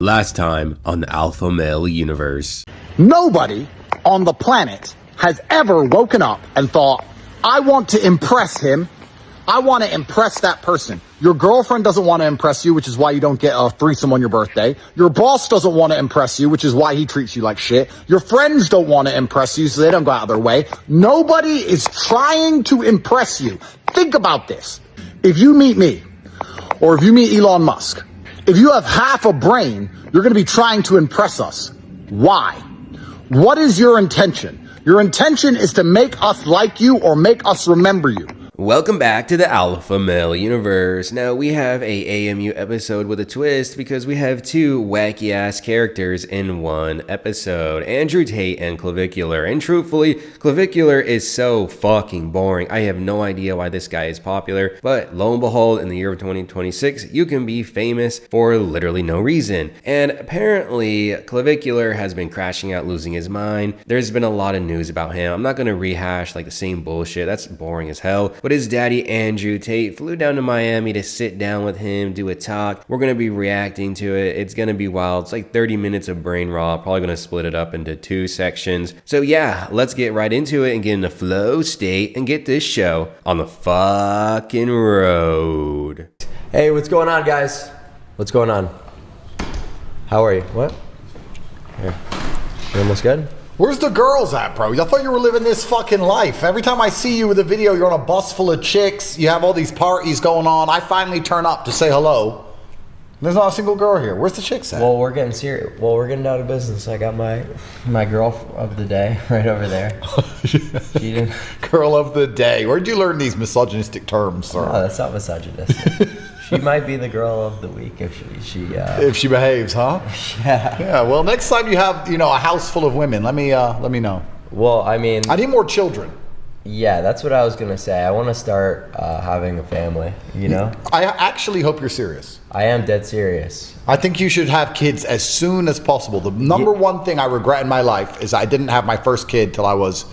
Last time on the Alpha Male Universe. Nobody on the planet has ever woken up and thought, I want to impress him. I want to impress that person. Your girlfriend doesn't want to impress you, which is why you don't get a threesome on your birthday. Your boss doesn't want to impress you, which is why he treats you like shit. Your friends don't want to impress you, so they don't go out of their way. Nobody is trying to impress you. Think about this. If you meet me, or if you meet Elon Musk, if you have half a brain, you're going to be trying to impress us. Why? What is your intention? Your intention is to make us like you or make us remember you. Welcome back to the Alpha Male Universe. Now we have a AMU episode with a twist because we have two wacky ass characters in one episode, Andrew Tate and Clavicular. And truthfully, Clavicular is so fucking boring. I have no idea why this guy is popular, but lo and behold, in the year of 2026, you can be famous for literally no reason. And apparently, Clavicular has been crashing out, losing his mind. There's been a lot of news about him. I'm not gonna rehash like the same bullshit. That's boring as hell. But his daddy, Andrew Tate, flew down to Miami to sit down with him, do a talk. We're going to be reacting to it. It's going to be wild. It's like 30 minutes of brain raw. Probably going to split it up into two sections. So yeah, let's get right into it and get in the flow state and get this show on the fucking road. Hey, what's going on, guys? What's going on? How are you? What? Here. You almost good? Where's the girls at, bro? I thought you were living this fucking life. Every time I see you with a video, you're on a bus full of chicks. You have all these parties going on. I finally turn up to say hello. There's not a single girl here. Where's the chicks at? Well, we're getting serious. Well, we're getting out of business. I got my girl of the day right over there. She didn't. Girl of the day. Where'd you learn these misogynistic terms, sir? No, that's not misogynistic. She might be the girl of the week if she behaves, huh? Yeah. Yeah. Well, next time you have a house full of women, let me know. Well, I mean, I need more children. Yeah, that's what I was gonna say. I want to start having a family. I actually hope you're serious. I am dead serious. I think you should have kids as soon as possible. The number one thing I regret in my life is I didn't have my first kid till I was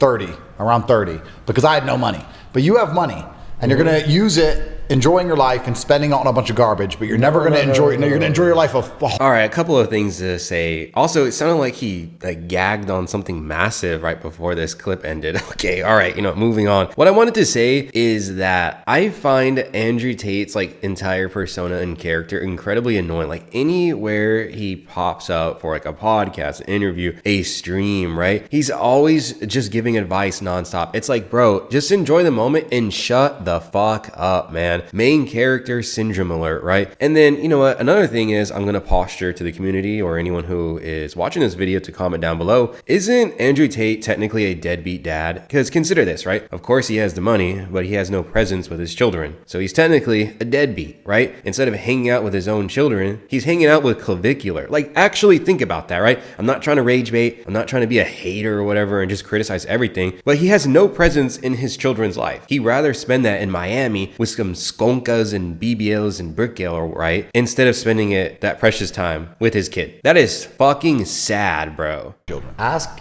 around 30, because I had no money. But you have money, and you're gonna use it enjoying your life and spending it on a bunch of garbage, but you're never going to enjoy it. No, you're going to enjoy your life. All right, a couple of things to say. Also, it sounded like he gagged on something massive right before this clip ended. Okay, all right, moving on. What I wanted to say is that I find Andrew Tate's entire persona and character incredibly annoying. Like anywhere he pops up for a podcast, an interview, a stream, right? He's always just giving advice nonstop. It's like, bro, just enjoy the moment and shut the fuck up, man. Main character syndrome alert, right? And then, you know what? Another thing is, I'm going to posture to the community or anyone who is watching this video to comment down below. Isn't Andrew Tate technically a deadbeat dad? Because consider this, right? Of course he has the money, but he has no presence with his children. So he's technically a deadbeat, right? Instead of hanging out with his own children, he's hanging out with Clavicular. Actually think about that, right? I'm not trying to rage bait. I'm not trying to be a hater or whatever and just criticize everything, but he has no presence in his children's life. He'd rather spend that in Miami with some skonkas and BBLs and brickale, right? Instead of spending that precious time with his kid. That is fucking sad, bro. Ask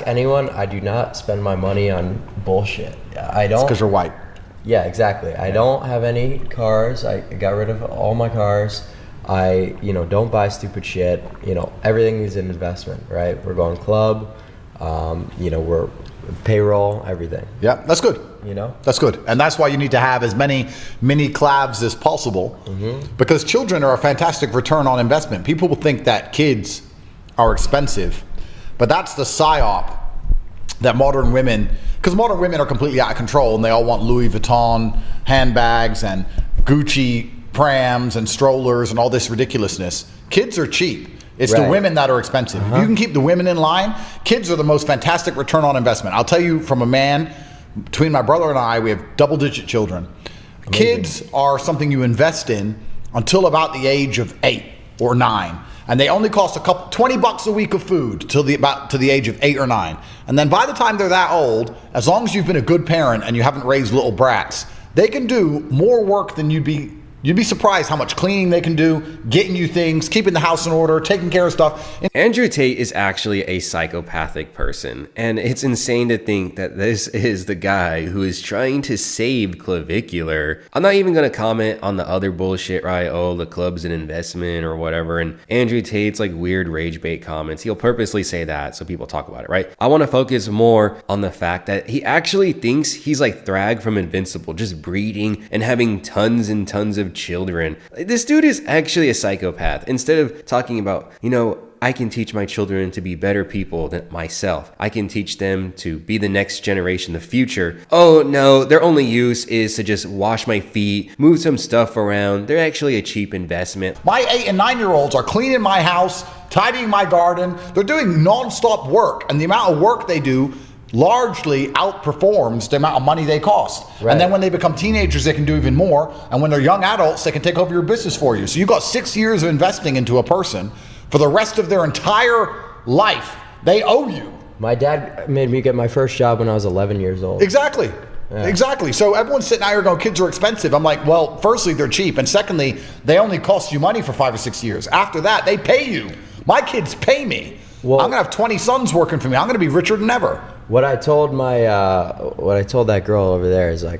anyone. I do not spend my money on bullshit. I don't. It's because you're white. Yeah, exactly. I don't have any cars. I got rid of all my cars. I, don't buy stupid shit. Everything is an investment, right? We're going club. We're payroll, everything. Yeah, that's good. That's good. And that's why you need to have as many mini clavs as possible, because children are a fantastic return on investment. People will think that kids are expensive, but that's the psyop that modern women are completely out of control, and they all want Louis Vuitton handbags and Gucci prams and strollers and all this ridiculousness. Kids are cheap. It's right. The women that are expensive. If you can keep the women in line, kids are the most fantastic return on investment. I'll tell you from a man, between my brother and I, we have double-digit children. Amazing. Kids are something you invest in until about the age of 8 or 9. And they only cost $20 a week of food till the age of 8 or 9. And then by the time they're that old, as long as you've been a good parent and you haven't raised little brats, they can do more work than you'd be You'd be surprised how much cleaning they can do, getting you things, keeping the house in order, taking care of stuff. Andrew Tate is actually a psychopathic person, and it's insane to think that this is the guy who is trying to save Clavicular. I'm not even going to comment on the other bullshit, right? Oh, the club's an investment or whatever, and Andrew Tate's like weird rage bait comments. He'll purposely say that so people talk about it, right? I want to focus more on the fact that he actually thinks he's like Thrag from Invincible, just breeding and having tons and tons of children. This dude is actually a psychopath. Instead of talking about, I can teach my children to be better people than myself. I can teach them to be the next generation, the future. Oh no, their only use is to just wash my feet, move some stuff around. They're actually a cheap investment. My 8 and 9-year-olds are cleaning my house, tidying my garden. They're doing non-stop work, and the amount of work they do largely outperforms the amount of money they cost. Right. And then when they become teenagers, they can do even more. And when they're young adults, they can take over your business for you. So you've got 6 years of investing into a person for the rest of their entire life. They owe you. My dad made me get my first job when I was 11 years old. Exactly. Yeah. Exactly. So everyone's sitting out here going, kids are expensive. I'm like, well, firstly, they're cheap. And secondly, they only cost you money for 5 or 6 years. After that, they pay you. My kids pay me. Well, I'm going to have 20 sons working for me. I'm going to be richer than ever. What I told that girl over there is like,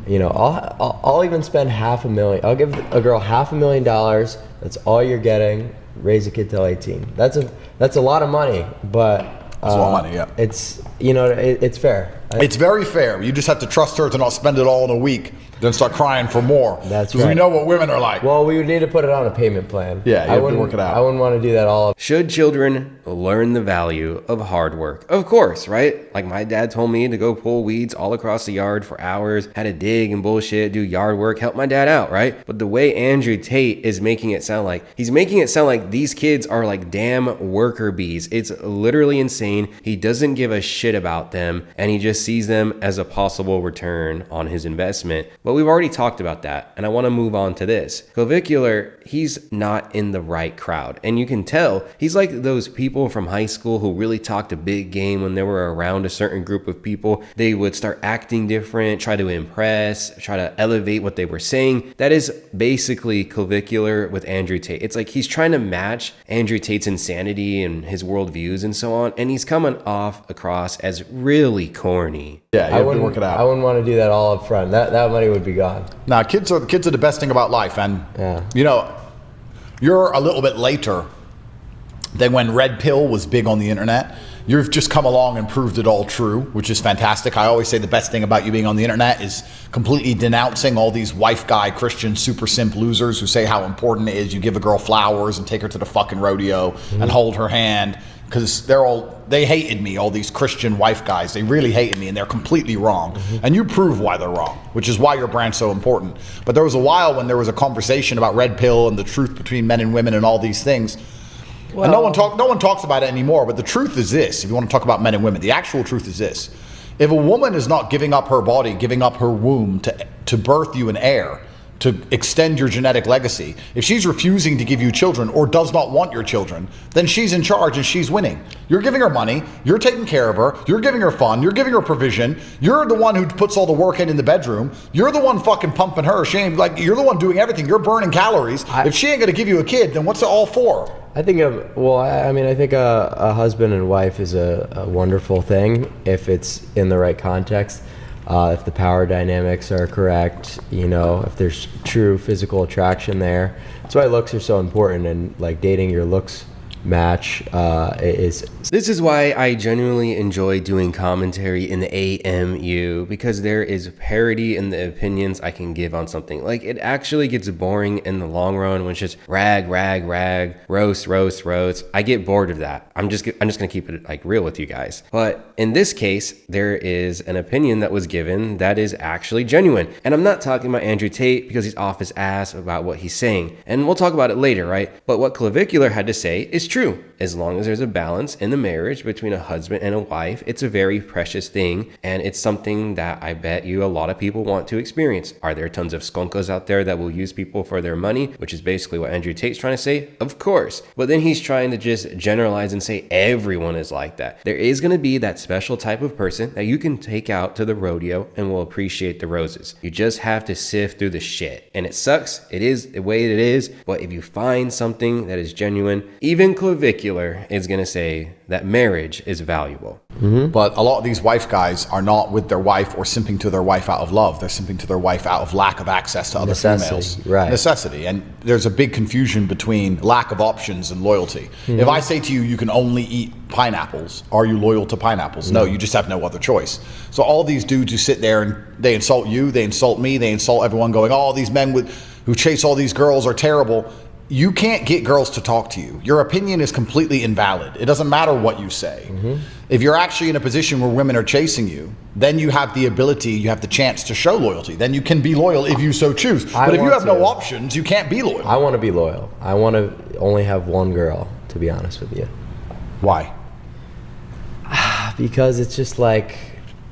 I'll even spend $500,000. I'll give a girl $500,000. That's all you're getting. Raise a kid till 18. That's a lot of money, but it's a lot of money. Yeah, it's it's fair. It's very fair. You just have to trust her to not spend it all in a week, then start crying for more. That's right. Because we know what women are like. Well, we would need to put it on a payment plan. Yeah, you have to work it out. I wouldn't want to do that all. Should children learn the value of hard work? Of course, right? Like my dad told me to go pull weeds all across the yard for hours, had to dig and bullshit, do yard work, help my dad out, right? But the way Andrew Tate is making it sound like, he's making it sound like these kids are like damn worker bees. It's literally insane. He doesn't give a shit about them, and he just sees them as a possible return on his investment. But we've already talked about that, and I want to move on to this. Clavicular, he's not in the right crowd, and you can tell he's like those people from high school who really talked a big game when they were around a certain group of people. They would start acting different, try to impress, try to elevate what they were saying. That is basically Clavicular with Andrew Tate. It's like he's trying to match Andrew Tate's insanity and his worldviews and so on, and he's coming off across as really corny. Yeah, you have to work it out. I wouldn't want to do that all up front. That money would be gone. Nah, kids are the best thing about life, and you're a little bit later than when Red Pill was big on the internet. You've just come along and proved it all true, which is fantastic. I always say the best thing about you being on the internet is completely denouncing all these wife guy Christian super simp losers who say how important it is you give a girl flowers and take her to the fucking rodeo and hold her hand. Because they hated me, all these Christian wife guys. They really hated me, and they're completely wrong. And you prove why they're wrong, which is why your brand's so important. But there was a while when there was a conversation about Red Pill and the truth between men and women and all these things. Well, and no one talks about it anymore, but the truth is this. If you want to talk about men and women, the actual truth is this. If a woman is not giving up her body, giving up her womb to birth you an heir, to extend your genetic legacy, if she's refusing to give you children or does not want your children, then she's in charge and she's winning. You're giving her money, you're taking care of her, you're giving her fun, you're giving her provision, you're the one who puts all the work in the bedroom, you're the one fucking pumping her, you're the one doing everything, you're burning calories. If she ain't gonna give you a kid, then what's it all for? I think a husband and wife is a wonderful thing if it's in the right context. If the power dynamics are correct, if there's true physical attraction there. That's why looks are so important, and like dating your looks match is. This is why I genuinely enjoy doing commentary in the AMU, because there is parity in the opinions I can give on something. Like, it actually gets boring in the long run when it's just rag, roast. I get bored of that. I'm just gonna keep it like real with you guys. But in this case, there is an opinion that was given that is actually genuine. And I'm not talking about Andrew Tate because he's off his ass about what he's saying. And we'll talk about it later, right? But what Clavicular had to say is true. As long as there's a balance in the marriage between a husband and a wife, it's a very precious thing. And it's something that I bet you a lot of people want to experience. Are there tons of skunkos out there that will use people for their money, which is basically what Andrew Tate's trying to say? Of course. But then he's trying to just generalize and say everyone is like that. There is going to be that special type of person that you can take out to the rodeo and will appreciate the roses. You just have to sift through the shit. And it sucks. It is the way it is. But if you find something that is genuine, even Clavicular is going to say that marriage is valuable. But a lot of these wife guys are not with their wife or simping to their wife out of love. They're simping to their wife out of lack of access to other females. Right. Necessity. And there's a big confusion between lack of options and loyalty. If I say to you, you can only eat pineapples, are you loyal to pineapples? No, you just have no other choice. So all these dudes who sit there and they insult you, they insult me, they insult everyone going, oh, these men who chase all these girls are terrible. You can't get girls to talk to you. Your opinion is completely invalid. It doesn't matter what you say. If you're actually in a position where women are chasing you, then you have the ability, you have the chance to show loyalty. Then you can be loyal if you so choose. But if you have no options, you can't be loyal. I want to be loyal. I want to only have one girl, to be honest with you. Why? Because it's just like...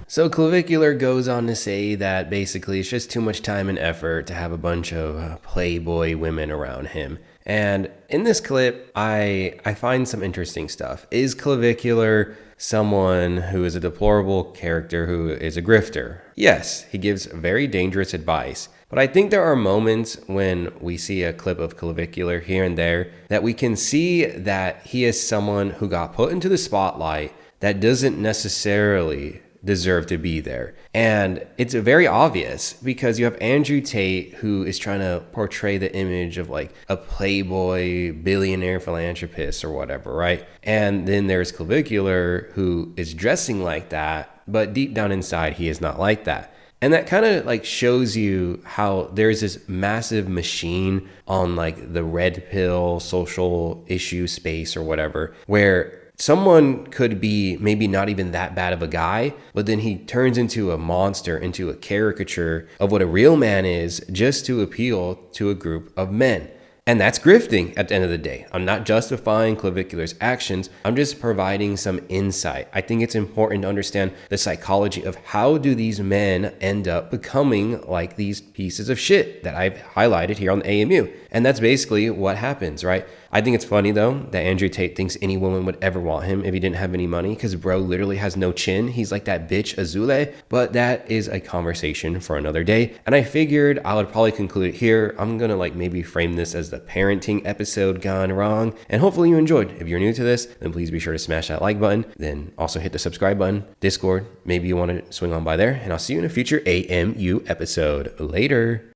So Clavicular goes on to say that basically it's just too much time and effort to have a bunch of playboy women around him. And in this clip, I find some interesting stuff. Is Clavicular someone who is a deplorable character who is a grifter? Yes, he gives very dangerous advice. But I think there are moments when we see a clip of Clavicular here and there that we can see that he is someone who got put into the spotlight that doesn't necessarily deserve to be there. And it's very obvious because you have Andrew Tate, who is trying to portray the image of like a playboy billionaire philanthropist or whatever, right? And then there's Clavicular, who is dressing like that, but deep down inside he is not like that. And that kind of like shows you how there's this massive machine on like the red pill social issue space or whatever, where someone could be maybe not even that bad of a guy, but then he turns into a monster, into a caricature of what a real man is, just to appeal to a group of men. And that's grifting at the end of the day. I'm not justifying Clavicular's actions. I'm just providing some insight. I think it's important to understand the psychology of how do these men end up becoming like these pieces of shit that I've highlighted here on the AMU. And that's basically what happens, right? I think it's funny though that Andrew Tate thinks any woman would ever want him if he didn't have any money, because bro literally has no chin. He's like that bitch Azule. But that is a conversation for another day. And I figured I would probably conclude it here. I'm gonna like maybe frame this as the parenting episode gone wrong. And hopefully you enjoyed. If you're new to this, then please be sure to smash that like button. Then also hit the subscribe button. Discord, maybe you want to swing on by there. And I'll see you in a future AMU episode. Later.